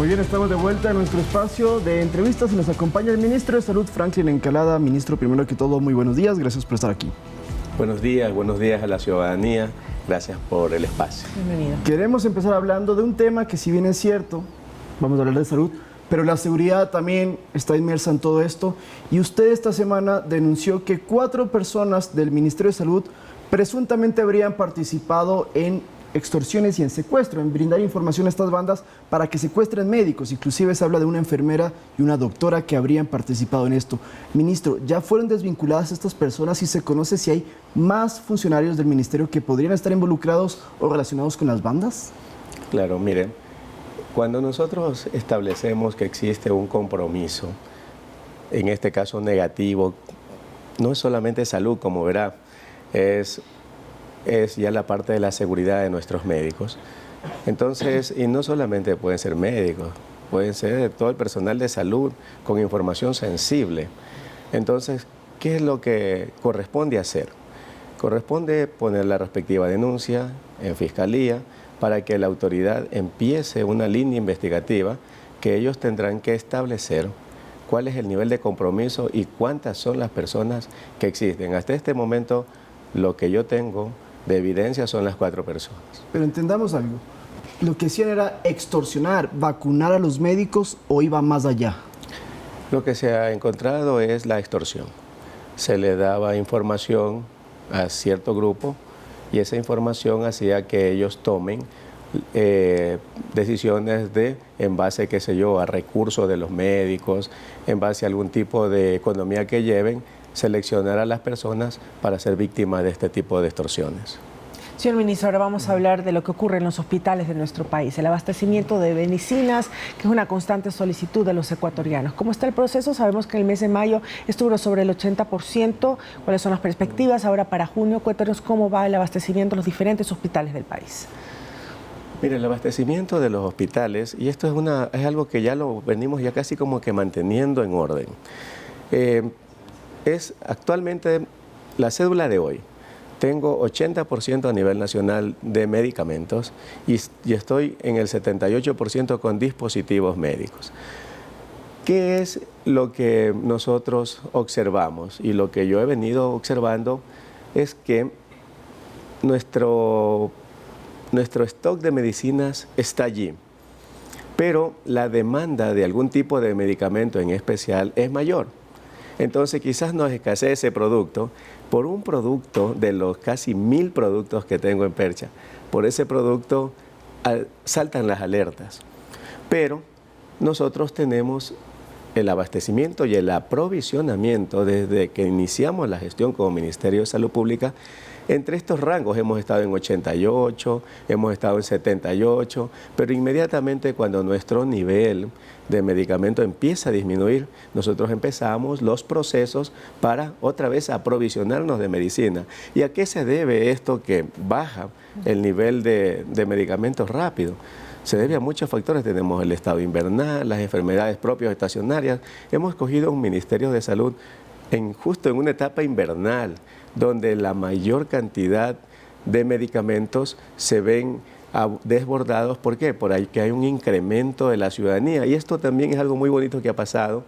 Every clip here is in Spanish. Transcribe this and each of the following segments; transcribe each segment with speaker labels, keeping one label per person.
Speaker 1: Muy bien, estamos de vuelta en nuestro espacio de entrevistas y nos acompaña el ministro de Salud, Franklin Encalada. Ministro, primero que todo, muy buenos días, gracias por estar aquí.
Speaker 2: Buenos días a la ciudadanía, gracias por el espacio.
Speaker 3: Bienvenido.
Speaker 1: Queremos empezar hablando de un tema que si bien es cierto, vamos a hablar de salud, pero la seguridad también está inmersa en todo esto. Y usted esta semana denunció que 4 personas del Ministerio de Salud presuntamente habrían participado en extorsiones y en secuestro, en brindar información a estas bandas para que secuestren médicos. Inclusive se habla de una enfermera y una doctora que habrían participado en esto. Ministro, ¿ya fueron desvinculadas estas personas y se conoce si hay más funcionarios del ministerio que podrían estar involucrados o relacionados con las bandas?
Speaker 2: Claro, miren, cuando nosotros establecemos que existe un compromiso, en este caso negativo, no es solamente salud, como verá, es ya la parte de la seguridad de nuestros médicos. Entonces, y no solamente pueden ser médicos, pueden ser todo el personal de salud con información sensible. Entonces, ¿qué es lo que corresponde hacer? Corresponde poner la respectiva denuncia en fiscalía para que la autoridad empiece una línea investigativa que ellos tendrán que establecer cuál es el nivel de compromiso y cuántas son las personas que existen. Hasta este momento, lo que yo tengo de evidencia son las 4 personas.
Speaker 1: Pero entendamos algo, lo que hacían era extorsionar, vacunar a los médicos o iba más allá.
Speaker 2: Lo que se ha encontrado es la extorsión. Se le daba información a cierto grupo y esa información hacía que ellos tomen decisiones en base, qué sé yo, a recursos de los médicos, en base a algún tipo de economía que lleven, seleccionar a las personas para ser víctimas de este tipo de extorsiones.
Speaker 3: Señor ministro, ahora vamos a hablar de lo que ocurre en los hospitales de nuestro país, el abastecimiento de medicinas, que es una constante solicitud de los ecuatorianos. ¿Cómo está el proceso? Sabemos que en el mes de mayo estuvo sobre el 80%. ¿Cuáles son las perspectivas ahora para junio? Cuéntanos cómo va el abastecimiento en los diferentes hospitales del país.
Speaker 2: Mire, el abastecimiento de los hospitales, y esto es algo que ya lo venimos ya casi como que manteniendo en orden. Es actualmente la cédula de hoy. Tengo 80% a nivel nacional de medicamentos y estoy en el 78% con dispositivos médicos. ¿Qué es lo que nosotros observamos? Y lo que yo he venido observando es que nuestro stock de medicinas está allí, pero la demanda de algún tipo de medicamento en especial es mayor. Entonces quizás nos escasee ese producto. Por un producto de los casi 1000 productos que tengo en Percha, por ese producto saltan las alertas. Pero nosotros tenemos el abastecimiento y el aprovisionamiento desde que iniciamos la gestión como Ministerio de Salud Pública. Entre estos rangos hemos estado en 88, hemos estado en 78, pero inmediatamente cuando nuestro nivel de medicamento empieza a disminuir, nosotros empezamos los procesos para otra vez aprovisionarnos de medicina. ¿Y a qué se debe esto que baja el nivel de medicamentos rápido? Se debe a muchos factores. Tenemos el estado invernal, las enfermedades propias estacionarias. Hemos cogido un Ministerio de Salud justo en una etapa invernal, donde la mayor cantidad de medicamentos se ven desbordados. ¿Por qué? Porque hay un incremento de la ciudadanía. Y esto también es algo muy bonito que ha pasado,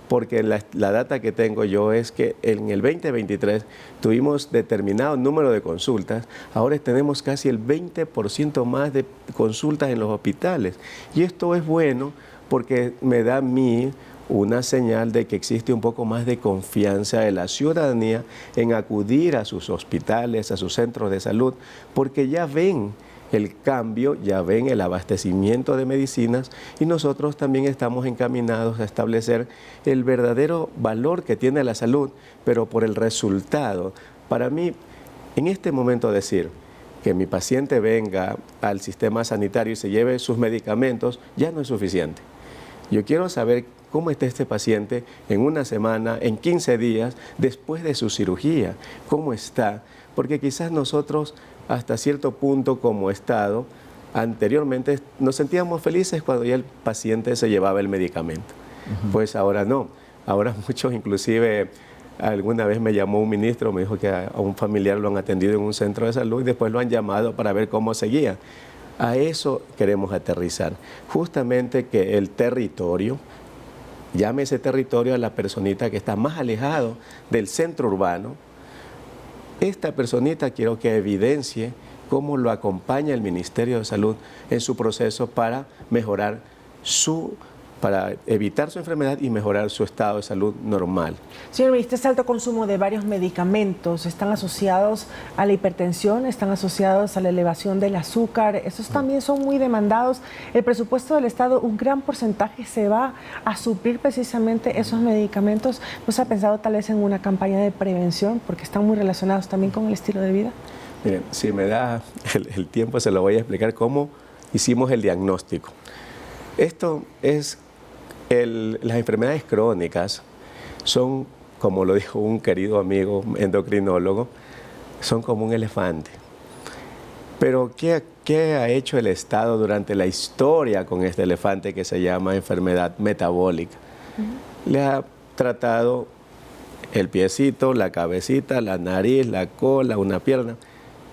Speaker 2: porque la data que tengo yo es que en el 2023 tuvimos determinado número de consultas, ahora tenemos casi el 20% más de consultas en los hospitales. Y esto es bueno porque me da a mí una señal de que existe un poco más de confianza de la ciudadanía en acudir a sus hospitales, a sus centros de salud, porque ya ven el cambio, ya ven el abastecimiento de medicinas y nosotros también estamos encaminados a establecer el verdadero valor que tiene la salud, pero por el resultado. Para mí, en este momento decir que mi paciente venga al sistema sanitario y se lleve sus medicamentos ya no es suficiente. Yo quiero saber cómo está este paciente en una semana, en 15 días, después de su cirugía, cómo está, porque quizás nosotros hasta cierto punto como Estado, anteriormente nos sentíamos felices cuando ya el paciente se llevaba el medicamento. Pues ahora no, ahora muchos inclusive, alguna vez me llamó un ministro, me dijo que a un familiar lo han atendido en un centro de salud y después lo han llamado para ver cómo seguía. A eso queremos aterrizar. Justamente que el territorio, llame ese territorio a la personita que está más alejado del centro urbano. Esta personita quiero que evidencie cómo lo acompaña el Ministerio de Salud en su proceso para mejorar para evitar su enfermedad y mejorar su estado de salud normal.
Speaker 3: Señor ministro, este alto consumo de varios medicamentos están asociados a la hipertensión, están asociados a la elevación del azúcar, esos también son muy demandados. El presupuesto del Estado, un gran porcentaje se va a suplir precisamente esos medicamentos. ¿No se ha pensado tal vez en una campaña de prevención porque están muy relacionados también con el estilo de vida?
Speaker 2: Miren, si me da el tiempo se lo voy a explicar cómo hicimos el diagnóstico. Esto es, las enfermedades crónicas son, como lo dijo un querido amigo endocrinólogo, son como un elefante. Pero ¿qué ha hecho el Estado durante la historia con este elefante que se llama enfermedad metabólica? Le ha tratado el piecito, la cabecita, la nariz, la cola, una pierna,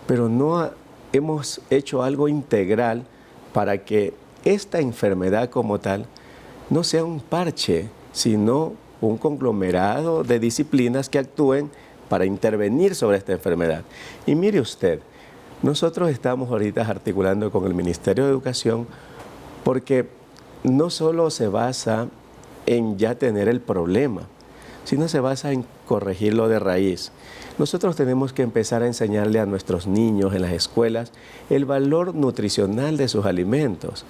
Speaker 2: pero no hemos hecho algo integral para que esta enfermedad como tal no sea un parche, sino un conglomerado de disciplinas que actúen para intervenir sobre esta enfermedad. Y mire usted, nosotros estamos ahorita articulando con el Ministerio de Educación porque no solo se basa en ya tener el problema, sino se basa en corregirlo de raíz. Nosotros tenemos que empezar a enseñarle a nuestros niños en las escuelas el valor nutricional de sus alimentos.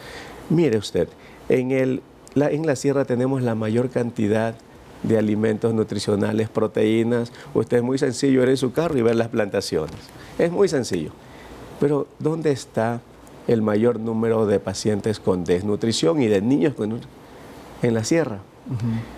Speaker 2: Mire usted, en la sierra tenemos la mayor cantidad de alimentos nutricionales, proteínas. Usted es muy sencillo ir en su carro y ver las plantaciones. Es muy sencillo. Pero ¿dónde está el mayor número de pacientes con desnutrición y de niños con en la sierra?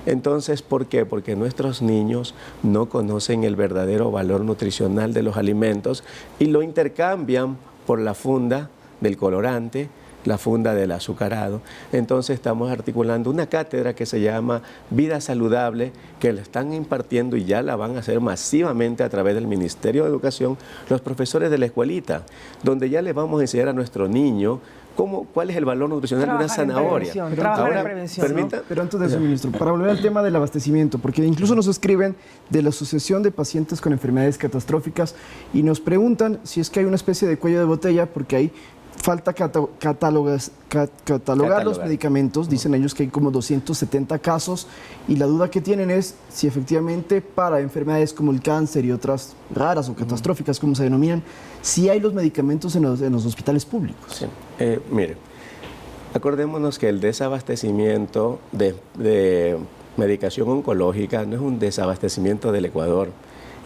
Speaker 2: Entonces, ¿por qué? Porque nuestros niños no conocen el verdadero valor nutricional de los alimentos y lo intercambian por la funda del colorante, la funda del azucarado. Entonces estamos articulando una cátedra que se llama Vida Saludable, que la están impartiendo y ya la van a hacer masivamente a través del Ministerio de Educación, los profesores de la escuelita, donde ya les vamos a enseñar a nuestro niño cuál es el valor nutricional de una zanahoria.
Speaker 3: Trabajar en prevención, ¿no?
Speaker 1: Pero antes de eso, ministro, para volver al tema del abastecimiento, porque incluso nos escriben de la Asociación de Pacientes con Enfermedades Catastróficas y nos preguntan si es que hay una especie de cuello de botella, porque hay falta catalogar los medicamentos. Dicen ellos que hay como 270 casos y la duda que tienen es si efectivamente para enfermedades como el cáncer y otras raras o catastróficas, como se denominan, si hay los medicamentos en los hospitales públicos.
Speaker 2: Sí. Mire, acordémonos que el desabastecimiento de medicación oncológica no es un desabastecimiento del Ecuador,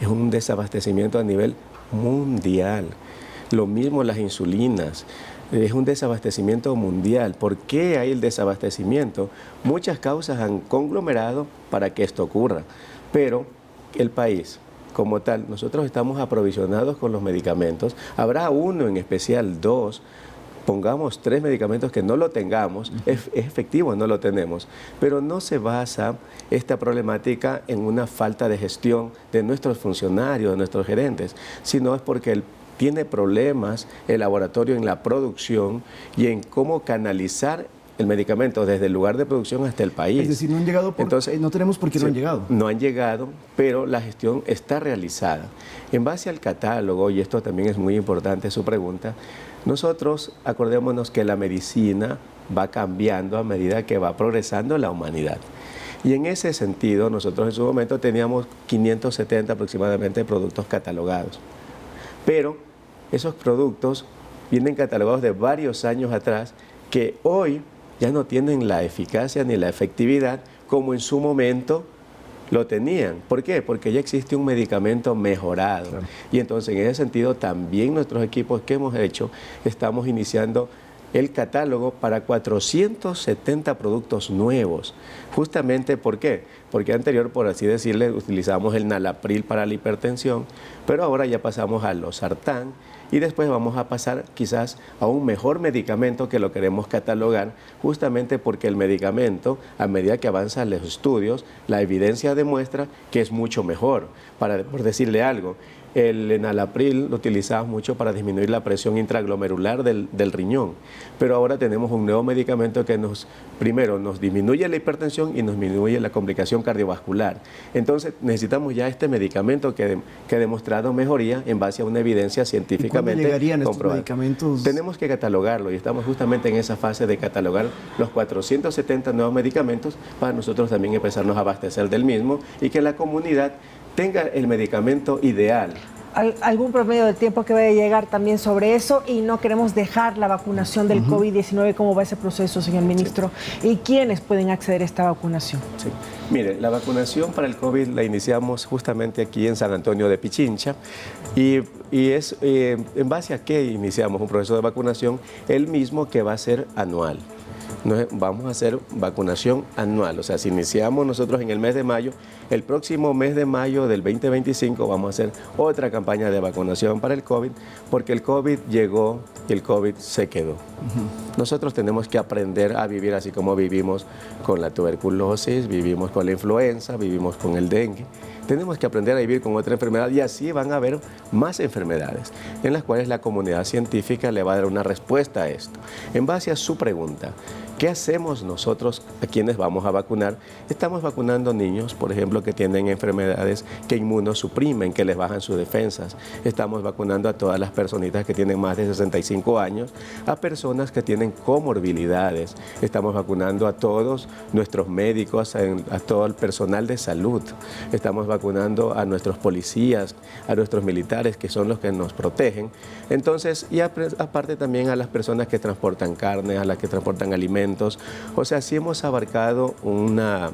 Speaker 2: es un desabastecimiento a nivel mundial. Lo mismo las insulinas, es un desabastecimiento mundial. ¿Por qué hay el desabastecimiento? Muchas causas han conglomerado para que esto ocurra, pero el país como tal, nosotros estamos aprovisionados con los medicamentos, habrá uno en especial, 2, pongamos 3 medicamentos que no lo tengamos, es efectivo, no lo tenemos, pero no se basa esta problemática en una falta de gestión de nuestros funcionarios, de nuestros gerentes, sino es porque tiene problemas el laboratorio en la producción y en cómo canalizar el medicamento desde el lugar de producción hasta el país.
Speaker 1: Es decir, no han llegado entonces, no tenemos por qué no han llegado.
Speaker 2: No han llegado, pero la gestión está realizada. En base al catálogo, y esto también es muy importante su pregunta, nosotros acordémonos que la medicina va cambiando a medida que va progresando la humanidad. Y en ese sentido, nosotros en su momento teníamos 570 aproximadamente productos catalogados. Pero esos productos vienen catalogados de varios años atrás que hoy ya no tienen la eficacia ni la efectividad como en su momento lo tenían. ¿Por qué? Porque ya existe un medicamento mejorado. Claro. Y entonces en ese sentido también nuestros equipos que hemos hecho estamos iniciando el catálogo para 470 productos nuevos. Justamente, ¿por qué? Porque anterior, por así decirle, utilizamos el nalapril para la hipertensión, pero ahora ya pasamos a losartán y después vamos a pasar quizás a un mejor medicamento que lo queremos catalogar, justamente porque el medicamento, a medida que avanzan los estudios, la evidencia demuestra que es mucho mejor. Por decirle algo, el enalapril lo utilizamos mucho para disminuir la presión intraglomerular del riñón, pero ahora tenemos un nuevo medicamento que primero nos disminuye la hipertensión y nos disminuye la complicación cardiovascular. Entonces necesitamos ya este medicamento que ha demostrado mejoría en base a una evidencia científicamente
Speaker 1: llegarían
Speaker 2: comprobada.
Speaker 1: Estos medicamentos?
Speaker 2: Tenemos que catalogarlo y estamos justamente en esa fase de catalogar los 470 nuevos medicamentos para nosotros también empezarnos a abastecer del mismo y que la comunidad tenga el medicamento ideal.
Speaker 3: ¿Algún promedio de tiempo que vaya a llegar también sobre eso? Y no queremos dejar la vacunación del COVID-19. ¿Cómo va ese proceso, señor ministro? ¿Y quiénes pueden acceder a esta vacunación?
Speaker 2: Sí. Mire, la vacunación para el COVID la iniciamos justamente aquí en San Antonio de Pichincha y es en base a qué iniciamos un proceso de vacunación, el mismo que va a ser anual. Vamos a hacer vacunación anual, o sea, si iniciamos nosotros en el mes de mayo, el próximo mes de mayo del 2025 vamos a hacer otra campaña de vacunación para el COVID, porque el COVID llegó y el COVID se quedó. Nosotros tenemos que aprender a vivir así como vivimos con la tuberculosis, vivimos con la influenza, vivimos con el dengue. Tenemos que aprender a vivir con otra enfermedad y así van a haber más enfermedades en las cuales la comunidad científica le va a dar una respuesta a esto. En base a su pregunta, ¿qué hacemos nosotros a quienes vamos a vacunar? Estamos vacunando niños, por ejemplo, que tienen enfermedades que inmunosuprimen, que les bajan sus defensas. Estamos vacunando a todas las personitas que tienen más de 65 años, a personas que tienen comorbilidades. Estamos vacunando a todos nuestros médicos, a todo el personal de salud. Estamos vacunando a nuestros policías, a nuestros militares, que son los que nos protegen. Entonces, y aparte también a las personas que transportan carne, a las que transportan alimentos. O sea, sí hemos abarcado una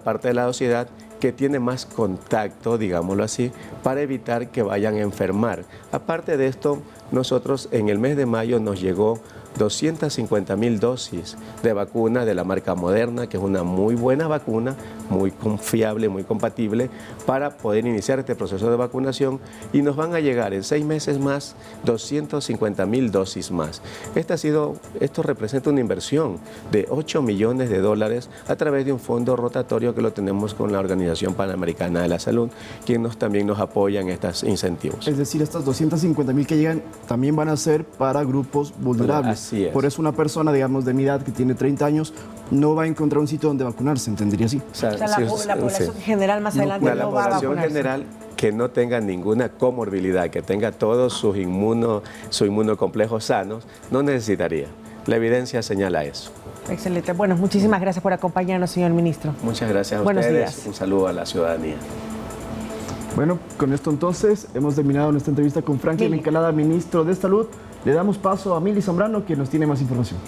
Speaker 2: parte de la sociedad que tiene más contacto, digámoslo así, para evitar que vayan a enfermar. Aparte de esto, nosotros en el mes de mayo nos llegó 250.000 dosis de vacuna de la marca Moderna, que es una muy buena vacuna, muy confiable, muy compatible, para poder iniciar este proceso de vacunación, y nos van a llegar en 6 meses más 250.000 dosis más. Esto representa una inversión de $8 millones a través de un fondo rotatorio que lo tenemos con la Organización Panamericana de la Salud, quien también nos apoya en estos incentivos.
Speaker 1: Es decir, estas 250.000 que llegan también van a ser para grupos vulnerables.
Speaker 2: Así es.
Speaker 1: Por eso una persona, digamos, de mi edad, que tiene 30 años, no va a encontrar un sitio donde vacunarse, ¿entendería así?
Speaker 3: O sea, la población general más adelante no va a vacunarse.
Speaker 2: La población general que no tenga ninguna comorbilidad, que tenga todos su inmunocomplejo sanos, no necesitaría. La evidencia señala eso.
Speaker 3: Excelente. Bueno, muchísimas gracias por acompañarnos, señor ministro.
Speaker 2: Muchas gracias a
Speaker 3: Buenos
Speaker 2: ustedes.
Speaker 3: días.
Speaker 2: Un saludo a la ciudadanía.
Speaker 1: Bueno, con esto entonces hemos terminado nuestra entrevista con Franklin Encalada, ministro de Salud. Le damos paso a Mili Zambrano, que nos tiene más información.